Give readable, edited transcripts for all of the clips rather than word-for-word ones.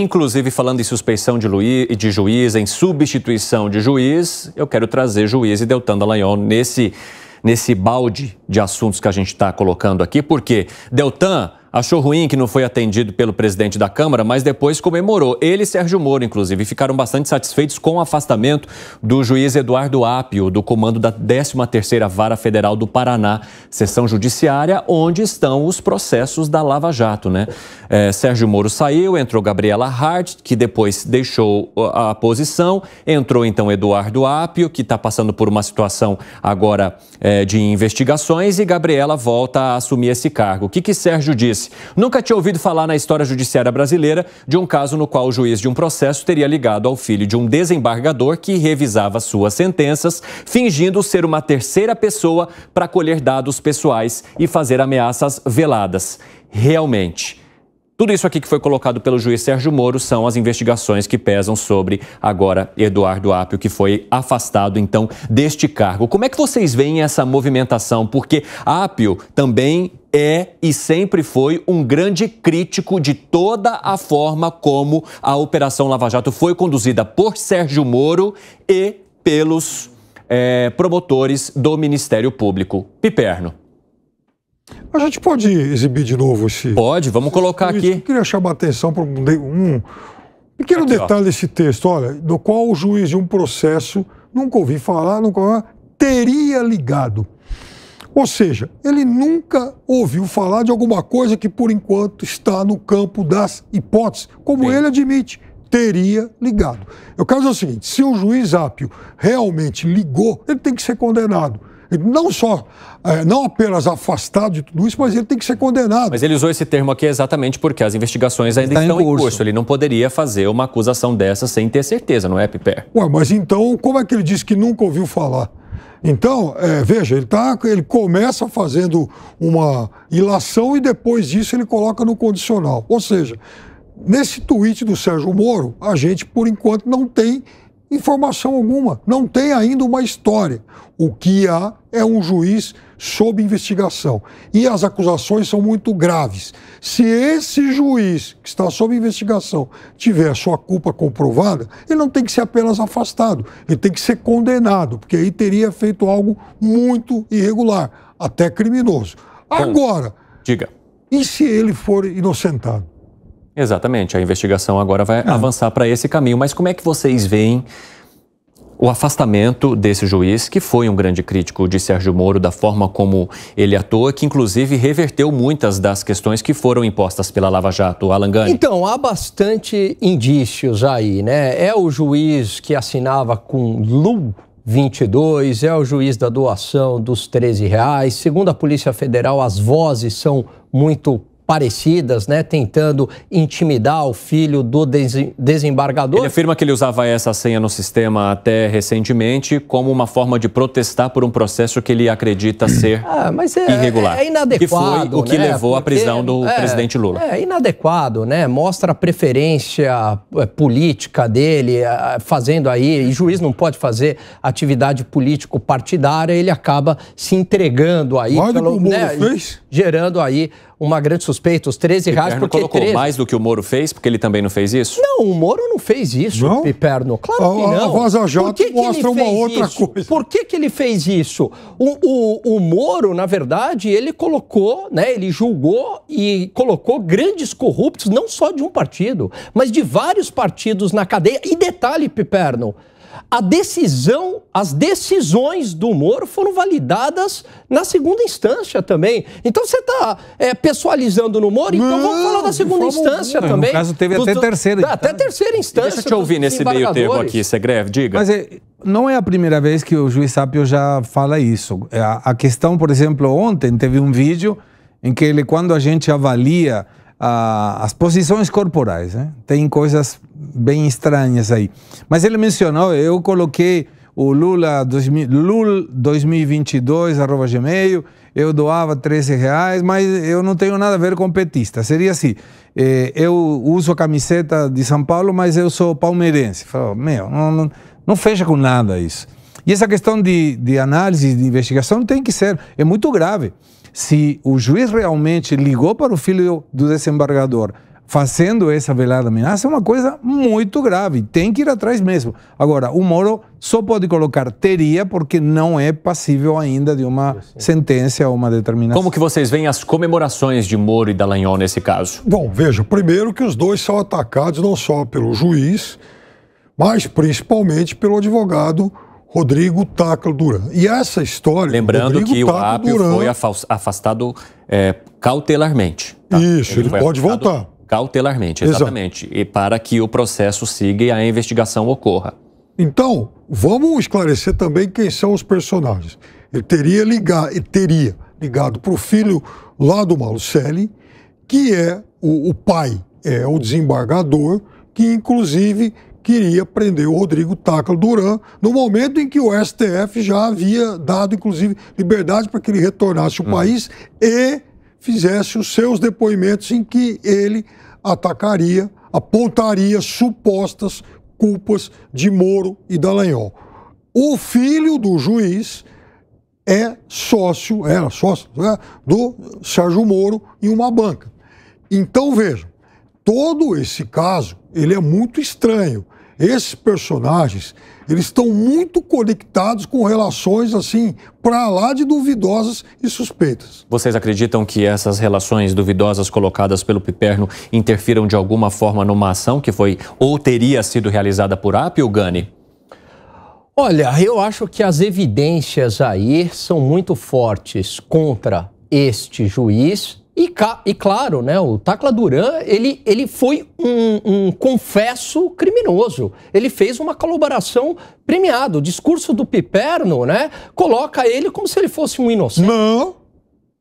Inclusive, falando em suspeição de juiz, em substituição de juiz, eu quero trazer juiz e Deltan Dallagnol nesse balde de assuntos que a gente está colocando aqui, porque Deltan achou ruim que não foi atendido pelo presidente da Câmara, mas depois comemorou. Ele e Sérgio Moro, inclusive, ficaram bastante satisfeitos com o afastamento do juiz Eduardo Apio, do comando da 13ª Vara Federal do Paraná, seção judiciária, onde estão os processos da Lava Jato, né? Sérgio Moro saiu, entrou Gabriela Hart, que depois deixou a posição, entrou então Eduardo Apio, que está passando por uma situação agora de investigações, e Gabriela volta a assumir esse cargo. O que Sérgio disse? Nunca tinha ouvido falar na história judiciária brasileira de um caso no qual o juiz de um processo teria ligado ao filho de um desembargador que revisava suas sentenças, fingindo ser uma terceira pessoa para colher dados pessoais e fazer ameaças veladas. Realmente, tudo isso aqui que foi colocado pelo juiz Sérgio Moro são as investigações que pesam sobre, agora, Eduardo Apio, que foi afastado, então, deste cargo. Como é que vocês veem essa movimentação? Porque Apio também é e sempre foi um grande crítico de toda a forma como a Operação Lava Jato foi conduzida por Sérgio Moro e pelos promotores do Ministério Público. Piperno. A gente pode exibir de novo esse... Pode, vamos colocar aqui. Eu queria chamar a atenção para um pequeno detalhe desse texto, olha, no qual o juiz de um processo, nunca ouvi falar, teria ligado. Ou seja, ele nunca ouviu falar de alguma coisa que, por enquanto, está no campo das hipóteses, como ele admite, teria ligado. Eu quero dizer o seguinte, se o juiz Apio realmente ligou, ele tem que ser condenado. Ele não apenas afastado de tudo isso, mas ele tem que ser condenado. Mas ele usou esse termo aqui exatamente porque as investigações ainda estão em curso. Ele não poderia fazer uma acusação dessa sem ter certeza, não é, Piper? Ué, mas então, como é que ele disse que nunca ouviu falar? Então, veja, ele começa fazendo uma ilação e depois disso ele coloca no condicional. Ou seja, nesse tweet do Sérgio Moro, a gente, por enquanto, não tem informação alguma, não tem ainda uma história. O que há é um juiz sob investigação. E as acusações são muito graves. Se esse juiz que está sob investigação tiver sua culpa comprovada, ele não tem que ser apenas afastado, ele tem que ser condenado, porque aí teria feito algo muito irregular, até criminoso. Agora, diga. E se ele for inocentado? Exatamente, a investigação agora vai avançar para esse caminho. Mas como é que vocês veem o afastamento desse juiz, que foi um grande crítico de Sérgio Moro, da forma como ele atua, que inclusive reverteu muitas das questões que foram impostas pela Lava Jato? Alan Gani. Então, há bastante indícios aí, né? É o juiz que assinava com Lu 22, é o juiz da doação dos R$13. Segundo a Polícia Federal, as vozes são muito parecidas, né, tentando intimidar o filho do desembargador. Ele afirma que ele usava essa senha no sistema até recentemente como uma forma de protestar por um processo que ele acredita ser irregular. É inadequado. Que foi o que levou à prisão do presidente Lula. É inadequado, né? Mostra a preferência política dele, fazendo aí, e juiz não pode fazer atividade político-partidária, ele acaba se entregando aí, gerando aí uma grande suspeita, os R$13, porque colocou mais do que o Moro fez, porque ele também não fez isso? Não, o Moro não fez isso, não? Piperno. Claro que não. A Vaza Jato mostra uma outra coisa. Por que ele fez isso? O Moro, na verdade, ele colocou, né, ele julgou e colocou grandes corruptos, não só de um partido, mas de vários partidos na cadeia. E detalhe, Piperno, as decisões do Moro foram validadas na segunda instância também. Então você está pessoalizando no Moro, então vamos falar da segunda instância também. No caso teve até terceira instância. Até terceira instância. Deixa eu te ouvir nesse meio termo aqui, Segreve, diga. Mas não é a primeira vez que o juiz Apio já fala isso. A questão, por exemplo, ontem teve um vídeo em que ele, quando a gente avalia as posições corporais, né? Tem coisas bem estranhas aí. Mas ele mencionou, eu coloquei o Lula 2022@gmail, eu doava R$13, mas eu não tenho nada a ver com petista. Seria assim, eu uso a camiseta de São Paulo, mas eu sou palmeirense. Falou, não fecha com nada isso. E essa questão de análise, de investigação tem que ser, é muito grave. Se o juiz realmente ligou para o filho do desembargador, fazendo essa velada ameaça é uma coisa muito grave, tem que ir atrás mesmo. Agora, o Moro só pode colocar teria porque não é passível ainda de uma sentença ou uma determinação. Como que vocês veem as comemorações de Moro e Dallagnol nesse caso? Bom, veja, primeiro que os dois são atacados não só pelo juiz, mas principalmente pelo advogado Rodrigo Tacla Duran. E essa história... Lembrando Rodrigo que o Tacla Apio Duran, foi afastado cautelarmente. Tá? Isso, ele pode voltar. Cautelarmente, exatamente. E para que o processo siga e a investigação ocorra. Então, vamos esclarecer também quem são os personagens. Ele teria ligado para o filho lá do Malucelli, que é o pai, é o desembargador, que inclusive queria prender o Rodrigo Tacla Duran no momento em que o STF já havia dado, inclusive, liberdade para que ele retornasse ao país e fizesse os seus depoimentos em que ele apontaria supostas culpas de Moro e Dallagnol. O filho do juiz era sócio do Sérgio Moro em uma banca. Então, vejam, todo esse caso, ele é muito estranho. Esses personagens, eles estão muito conectados com relações, assim, para lá de duvidosas e suspeitas. Vocês acreditam que essas relações duvidosas colocadas pelo Piperno interfiram de alguma forma numa ação que foi ou teria sido realizada por Apio, Gani? Olha, eu acho que as evidências aí são muito fortes contra este juiz. E claro, né, o Tacla Duran, ele foi um confesso criminoso. Ele fez uma colaboração premiada. O discurso do Piperno, né, coloca ele como se ele fosse um inocente.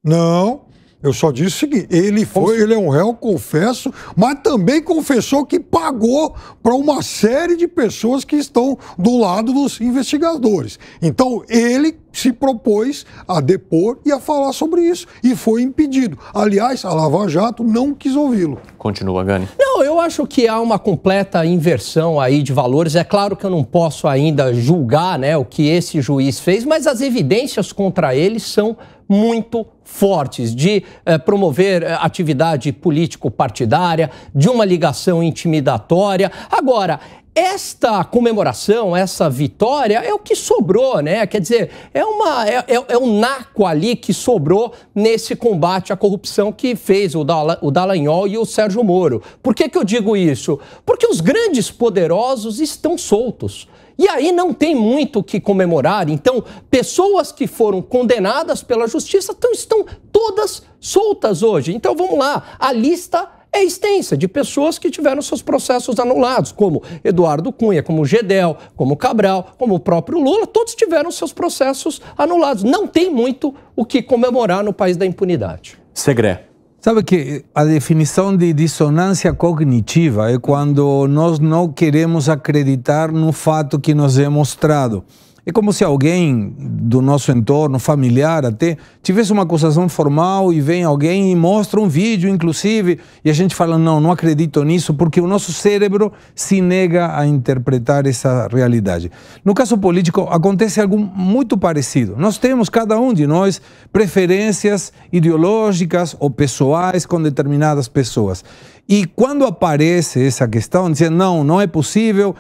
Não. Eu só disse o seguinte, ele é um réu, confesso, mas também confessou que pagou para uma série de pessoas que estão do lado dos investigadores. Então, ele se propôs a depor e a falar sobre isso, e foi impedido. Aliás, a Lava Jato não quis ouvi-lo. Continua, Gani. Não, eu acho que há uma completa inversão aí de valores. É claro que eu não posso ainda julgar, né, o que esse juiz fez, mas as evidências contra ele são muito fortes de promover atividade político-partidária, de uma ligação intimidatória. Agora, esta comemoração, essa vitória é o que sobrou, né? Quer dizer, é um naco ali que sobrou nesse combate à corrupção que fez o Dallagnol e o Sérgio Moro. Por que eu digo isso? Porque os grandes poderosos estão soltos. E aí não tem muito o que comemorar. Então, pessoas que foram condenadas pela justiça estão todas soltas hoje. Então, vamos lá. A lista é extensa de pessoas que tiveram seus processos anulados, como Eduardo Cunha, como Gedel, como Cabral, como o próprio Lula. Todos tiveram seus processos anulados. Não tem muito o que comemorar no país da impunidade. Segré. Sabe que a definição de dissonância cognitiva é quando nós não queremos acreditar no fato que nos é mostrado. É como se alguém do nosso entorno, familiar até, tivesse uma acusação formal e vem alguém e mostra um vídeo, inclusive, e a gente fala, não acredito nisso, porque o nosso cérebro se nega a interpretar essa realidade. No caso político, acontece algo muito parecido. Nós temos, cada um de nós, preferências ideológicas ou pessoais com determinadas pessoas. E quando aparece essa questão, dizendo não é possível,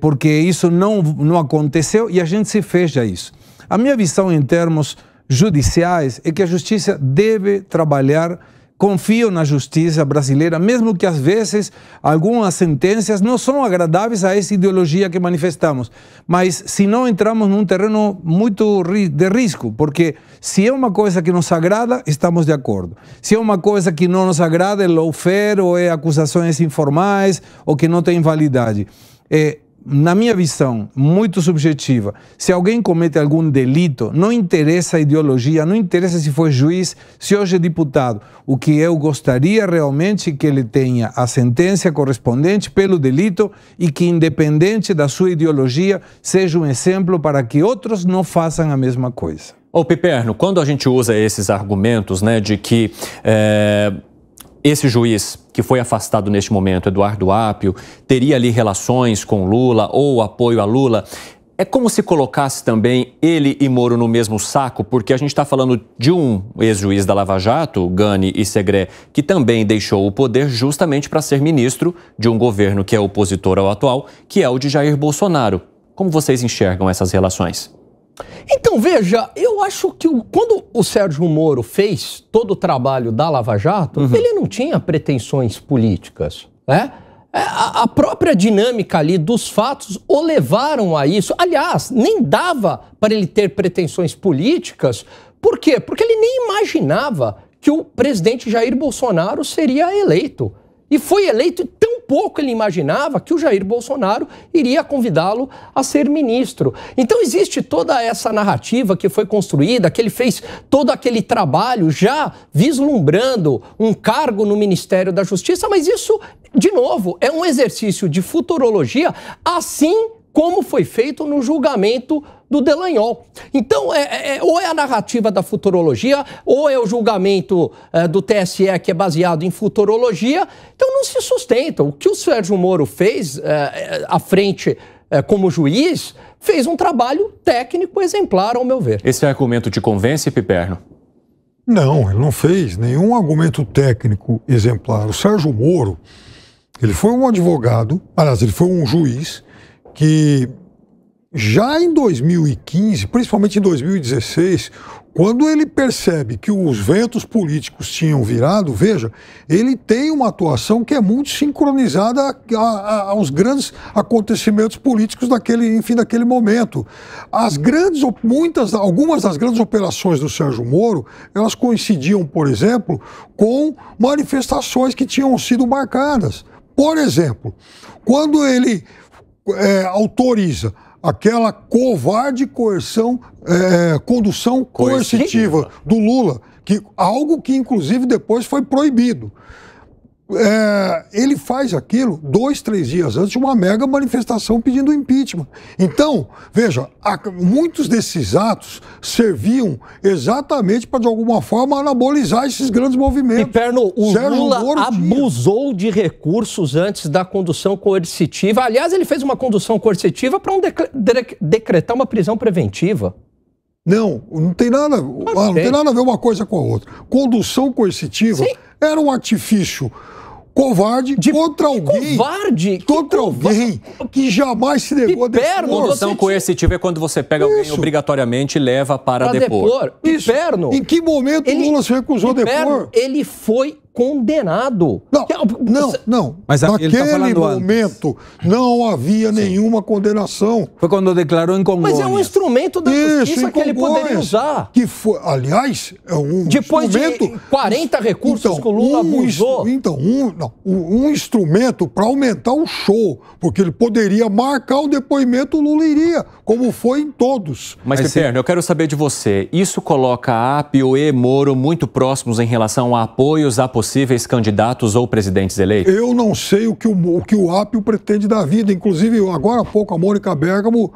porque isso não aconteceu, e a gente se fecha a isso. A minha visão em termos judiciais é que a justiça deve trabalhar, confio na justiça brasileira, mesmo que às vezes algumas sentenças não são agradáveis a essa ideologia que manifestamos. Mas se não entramos num terreno muito de risco, porque se é uma coisa que nos agrada, estamos de acordo. Se é uma coisa que não nos agrada, é lawfare ou é acusações informais ou que não tem validade. Na minha visão, muito subjetiva, se alguém comete algum delito, não interessa a ideologia, não interessa se foi juiz, se hoje é deputado. O que eu gostaria realmente é que ele tenha a sentença correspondente pelo delito e que, independente da sua ideologia, seja um exemplo para que outros não façam a mesma coisa. Ô Piperno, quando a gente usa esses argumentos, né, de que esse juiz que foi afastado neste momento, Eduardo Apio, teria ali relações com Lula ou apoio a Lula, é como se colocasse também ele e Moro no mesmo saco? Porque a gente está falando de um ex-juiz da Lava Jato, Gani e Segré, que também deixou o poder justamente para ser ministro de um governo que é opositor ao atual, que é o de Jair Bolsonaro. Como vocês enxergam essas relações? Então, veja, eu acho que quando o Sérgio Moro fez todo o trabalho da Lava Jato, ele não tinha pretensões políticas, né? A própria dinâmica ali dos fatos o levaram a isso. Aliás, nem dava para ele ter pretensões políticas. Por quê? Porque ele nem imaginava que o presidente Jair Bolsonaro seria eleito. E foi eleito e tão pouco ele imaginava que o Jair Bolsonaro iria convidá-lo a ser ministro. Então existe toda essa narrativa que foi construída, que ele fez todo aquele trabalho já vislumbrando um cargo no Ministério da Justiça, mas isso, de novo, é um exercício de futurologia, assim como foi feito no julgamento do Dallagnol. Então, ou é a narrativa da futurologia, ou é o julgamento do TSE que é baseado em futurologia, então não se sustenta. O que o Sérgio Moro fez à frente como juiz, fez um trabalho técnico exemplar, ao meu ver. Esse argumento te convence, Piperno? Não, ele não fez nenhum argumento técnico exemplar. O Sérgio Moro, ele foi um advogado, aliás, ele foi um juiz que já em 2015, principalmente em 2016, quando ele percebe que os ventos políticos tinham virado, veja, ele tem uma atuação que é muito sincronizada aos grandes acontecimentos políticos daquele momento. Algumas das grandes operações do Sérgio Moro, elas coincidiam, por exemplo, com manifestações que tinham sido marcadas. Por exemplo, quando ele autoriza aquela covarde condução coercitiva do Lula, algo que inclusive depois foi proibido. Ele faz aquilo 2, 3 dias antes de uma mega manifestação pedindo impeachment. Então, veja, muitos desses atos serviam exatamente para, de alguma forma, anabolizar esses grandes movimentos. Piperno, o Lula abusou de recursos antes da condução coercitiva. Aliás, ele fez uma condução coercitiva para decretar uma prisão preventiva. Não tem nada a ver uma coisa com a outra. Condução coercitiva era um artifício covarde contra alguém. Contra alguém que jamais se negou a depor. Condução coercitiva é quando você pega alguém obrigatoriamente e leva para depor. Piperno. Em que momento o Lula se recusou a depor? Ele foi condenado. Não. Mas naquele momento não havia nenhuma condenação. Foi quando declarou incongruência. Mas é um instrumento da justiça que ele poderia usar. Que foi, aliás, é um depois instrumento... de 40 recursos que o Lula abusou. Um instrumento para aumentar o show, porque ele poderia marcar o depoimento, o Lula iria, como foi em todos. Mas, Piperno, eu quero saber de você, isso coloca a APIO e Moro muito próximos em relação a apoios a possíveis candidatos ou presidentes eleitos? Eu não sei o que o APIO pretende da vida. Inclusive, agora há pouco, a Mônica Bergamo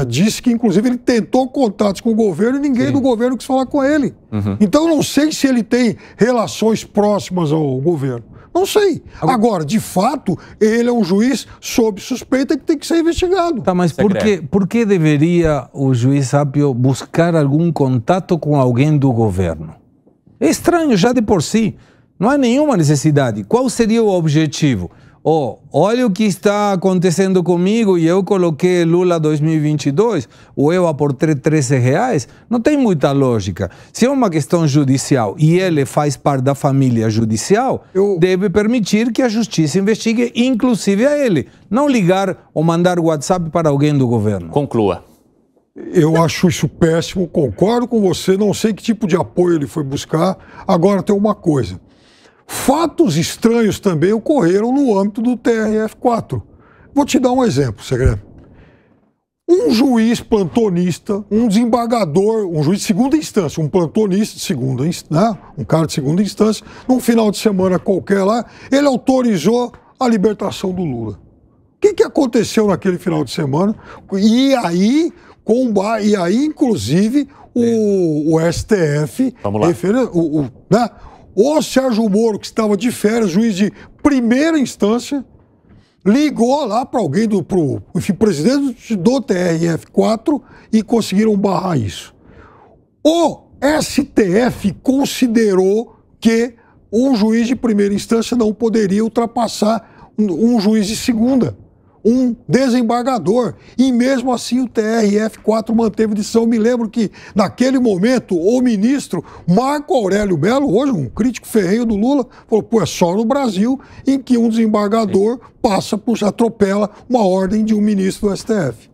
disse que, inclusive, ele tentou contatos com o governo e ninguém do governo quis falar com ele. Então, eu não sei se ele tem relações próximas ao governo. Não sei. Agora, de fato, ele é um juiz sob suspeita que tem que ser investigado. Tá, mas por que deveria o juiz Apio buscar algum contato com alguém do governo? É estranho já de por si. Não há nenhuma necessidade. Qual seria o objetivo? Olha o que está acontecendo comigo e eu coloquei Lula 2022, ou eu aportei R$13. Não tem muita lógica. Se é uma questão judicial e ele faz parte da família judicial, deve permitir que a justiça investigue, inclusive a ele. Não ligar ou mandar WhatsApp para alguém do governo. Conclua. Eu acho isso péssimo, concordo com você, não sei que tipo de apoio ele foi buscar. Agora tem uma coisa. Fatos estranhos também ocorreram no âmbito do TRF4. Vou te dar um exemplo, Segredo. Um juiz plantonista, um desembargador, um juiz de segunda instância, um plantonista de segunda instância, né? Um cara de segunda instância, num final de semana qualquer lá, ele autorizou a libertação do Lula. O que aconteceu naquele final de semana? E aí, inclusive, o STF... Vamos lá. O Sérgio Moro, que estava de férias, juiz de primeira instância, ligou lá para alguém enfim, presidente do TRF4 e conseguiram barrar isso. O STF considerou que um juiz de primeira instância não poderia ultrapassar um juiz de segunda, um desembargador, e mesmo assim o TRF4 manteve decisão. Me lembro que naquele momento o ministro Marco Aurélio Mello, hoje um crítico ferrenho do Lula, falou, pô, é só no Brasil em que um desembargador atropela uma ordem de um ministro do STF.